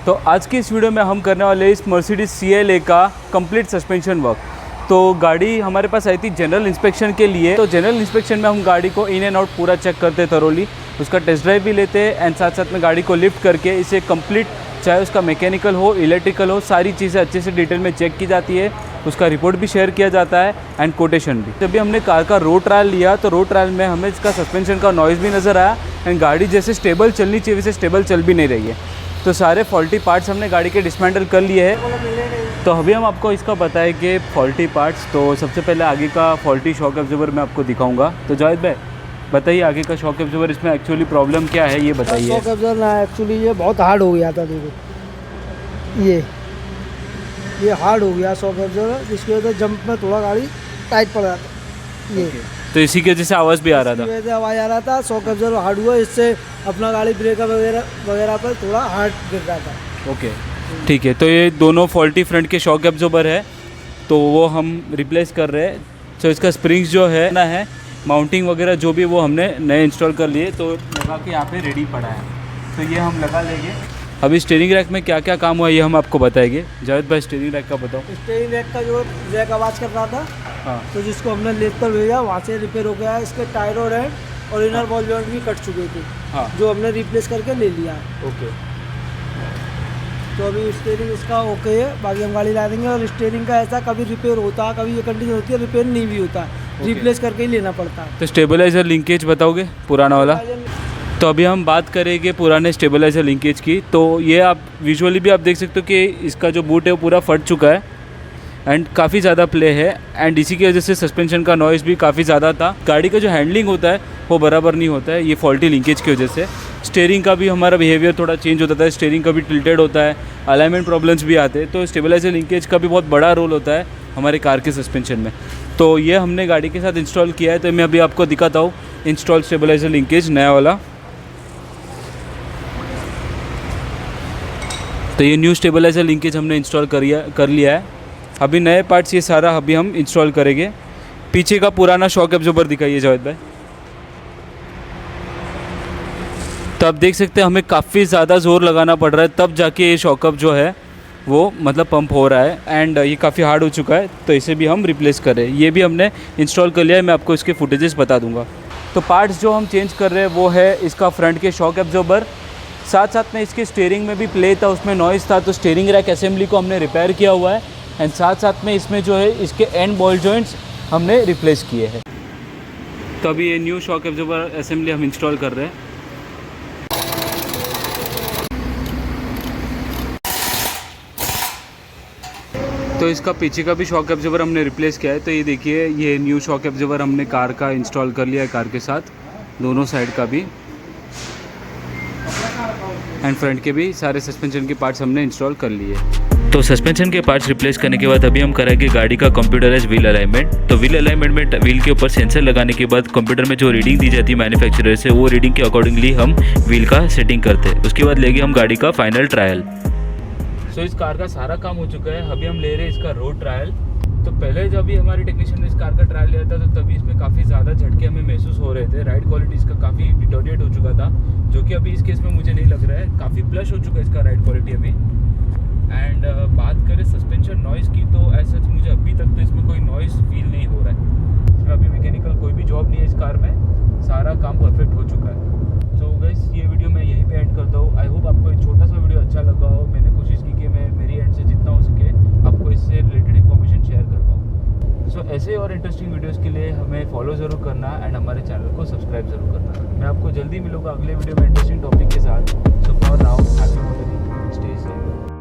तो आज की इस वीडियो में हम करने वाले इस मर्सिडीज CLA का कंप्लीट सस्पेंशन वर्क। तो गाड़ी हमारे पास आई थी जनरल इंस्पेक्शन के लिए। तो जनरल इंस्पेक्शन में हम गाड़ी को इन एंड आउट पूरा चेक करते थरोली, उसका टेस्ट ड्राइव भी लेते हैं एंड साथ साथ में गाड़ी को लिफ्ट करके इसे कंप्लीट, चाहे उसका मैकेनिकल हो इलेक्ट्रिकल हो, सारी चीज़ें अच्छे से डिटेल में चेक की जाती है। उसका रिपोर्ट भी शेयर किया जाता है एंड कोटेशन भी। जब भी हमने कार का रोड ट्रायल लिया तो रोड ट्रायल में हमें इसका सस्पेंशन का नॉइज़ भी नज़र आया एंड गाड़ी जैसे स्टेबल चलनी चाहिए वैसे स्टेबल चल भी नहीं रही है। तो सारे फॉल्टी पार्ट्स हमने गाड़ी के डिसमेंटल कर लिए हैं। तो अभी हम आपको इसका बताएंगे फॉल्टी पार्ट्स। तो सबसे पहले आगे का फॉल्टी शॉक एब्जॉर्बर मैं आपको दिखाऊंगा। तो जावेद भाई बताइए आगे का शॉक एब्जॉर्बर, इसमें एक्चुअली प्रॉब्लम क्या है ये बताइए। शॉक एब्जॉर्बर ना एक्चुअली ये बहुत हार्ड हो गया था। देखो ये हार्ड हो गया शॉक एब्जॉर्बर, जिसकी वजह से जंप में थोड़ा गाड़ी टाइट पड़ रहा था। ये तो इसी की वजह से आवाज़ भी आ रहा था। इसी वजह से आवाज़ आ रहा था। शॉक एब्जॉर्बर हार्ड हुआ, इससे अपना गाड़ी ब्रेकर वगैरह पर थोड़ा हार्ड गिर रहा था। ओके ठीक है। तो ये दोनों फॉल्टी फ्रंट के शॉक एब्जॉर्बर है, तो वो हम रिप्लेस कर रहे हैं। तो इसका स्प्रिंग्स जो है ना है, माउंटिंग वगैरह जो भी वो हमने नए इंस्टॉल कर लिए, तो लगा के यहाँ पे रेडी पड़ा है। तो ये हम लगा लेंगे। अभी स्टीयरिंग रैक में क्या क्या काम हुआ ये हम आपको बताएंगे। जावेद भाई स्टीयरिंग रैक का बताओ। स्टीयरिंग रैक का जो रैक आवाज़ कर रहा था, हाँ, तो जिसको हमने लेप पर भेजा वहाँ से रिपेयर हो गया है। इसके टायर और इनर बॉल जॉइंट भी कट चुके थे, हाँ, जो हमने रिप्लेस करके ले लिया है। ओके। तो अभी स्टीयरिंग इसका ओके है, बाकी हम गाड़ी ला देंगे। और स्टीयरिंग का ऐसा कभी रिपेयर होता है, कभी ये कंडीशन होती है रिपेयर नहीं भी होता, रिप्लेस करके ही लेना पड़ता है। तो स्टेबलाइजर लिंकेज बताओगे पुराना वाला। तो अभी हम बात करेंगे पुराने स्टेबलाइजर लिंकेज की। तो ये आप विजुअली भी आप देख सकते हो कि इसका जो बूट है वो पूरा फट चुका है एंड काफ़ी ज़्यादा प्ले है एंड इसी की वजह से सस्पेंशन का नॉइज़ भी काफ़ी ज़्यादा था। गाड़ी का जो हैंडलिंग होता है वो बराबर नहीं होता है, ये फॉल्टी लिंकेज की वजह से। स्टीयरिंग का भी हमारा बिहेवियर थोड़ा चेंज होता है, स्टीयरिंग का भी टिल्टेड होता है, अलाइनमेंट प्रॉब्लम्स भी आते हैं। तो स्टेबलाइजर लिंकेज का भी बहुत बड़ा रोल होता है हमारे कार के सस्पेंशन में। तो ये हमने गाड़ी के साथ इंस्टॉल किया है। तो मैं अभी आपको दिखाता हूँ इंस्टॉल स्टेबलाइजर लिंकेज नया वाला। तो ये न्यू स्टेबलाइजर लिंकेज हमने इंस्टॉल कर लिया है। अभी नए पार्ट्स ये सारा अभी हम इंस्टॉल करेंगे। पीछे का पुराना शॉक एब्जॉर्बर दिखाइए जावेद भाई। तो आप देख सकते हैं हमें काफ़ी ज़्यादा ज़ोर लगाना पड़ रहा है तब जाके ये शॉकअप जो है वो मतलब पंप हो रहा है एंड ये काफ़ी हार्ड हो चुका है। तो इसे भी हम रिप्लेस कर रहे हैं। ये भी हमने इंस्टॉल कर लिया है, मैं आपको इसके फुटेजेस बता दूंगा। तो पार्ट्स जो हम चेंज कर रहे हैं वो है इसका फ्रंट के शॉक एब्जॉर्बर, साथ साथ में इसके स्टीयरिंग में भी प्ले था, उसमें नॉइज़ था, तो स्टीयरिंग रैक असेंबली को हमने रिपेयर किया हुआ है एंड साथ साथ में इसमें जो है इसके एंड बॉल जॉइंट्स हमने रिप्लेस किए हैं। तो अभी ये न्यू शॉक एब्जॉर्बर असेंबली हम इंस्टॉल कर रहे हैं। तो इसका पीछे का भी शॉक एब्जॉर्बर हमने रिप्लेस किया है। तो ये देखिए ये न्यू शॉक एब्जॉर्बर हमने कार का इंस्टॉल कर लिया है, कार के साथ दोनों साइड का भी एंड फ्रंट के भी सारे सस्पेंशन के पार्ट्स हमने इंस्टॉल कर लिए। तो सस्पेंशन के पार्ट्स रिप्लेस करने के बाद अभी हम करेंगे गाड़ी का कंप्यूटराइज व्हील अलाइनमेंट। तो व्हील अलाइनमेंट में व्हील के ऊपर सेंसर लगाने के बाद कंप्यूटर में जो रीडिंग दी जाती है मैन्युफैक्चरर से, वो रीडिंग के अकॉर्डिंगली हम व्हील का सेटिंग करते हैं। उसके बाद लेंगे हम गाड़ी का फाइनल ट्रायल। सो इस कार का सारा काम हो चुका है। अभी हम ले रहे हैं इसका रोड ट्रायल। तो पहले जब भी हमारे टेक्नीशियन ने इस कार का ट्रायल लिया था तो तभी इसमें काफ़ी ज़्यादा झटके हमें महसूस हो रहे थे। राइड क्वालिटी इसका काफ़ी डिटोरिएट हो चुका था, जो कि अभी इस केस में मुझे नहीं लग रहा है। काफ़ी प्लस हो चुका है इसका राइड क्वालिटी अभी। एंड बात करें सस्पेंशन नॉइज़ की, तो ऐसा मुझे अभी तक तो इसमें कोई नॉइज़ फील नहीं हो रहा है। इसमें अभी मैकेनिकल कोई भी जॉब नहीं है इस कार में, सारा काम परफेक्ट हो चुका है। तो गाइस ये वीडियो मैं यहीं पे एंड करता हूँ। आई होप आपको एक छोटा सा वीडियो अच्छा लगा हो। मैंने कोशिश की कि मैं मेरी एंड से जितना हो सके आपको इससे रिलेटेड इन्फॉर्मेशन शेयर कर पाऊँ। सो ऐसे और इंटरेस्टिंग वीडियोज़ के लिए हमें फॉलो ज़रूर करना एंड हमारे चैनल को सब्सक्राइब ज़रूर करना। मैं आपको जल्दी मिलूँगा अगले वीडियो में इंटरेस्टिंग टॉपिक के साथ। So for now happy motoring, stay safe.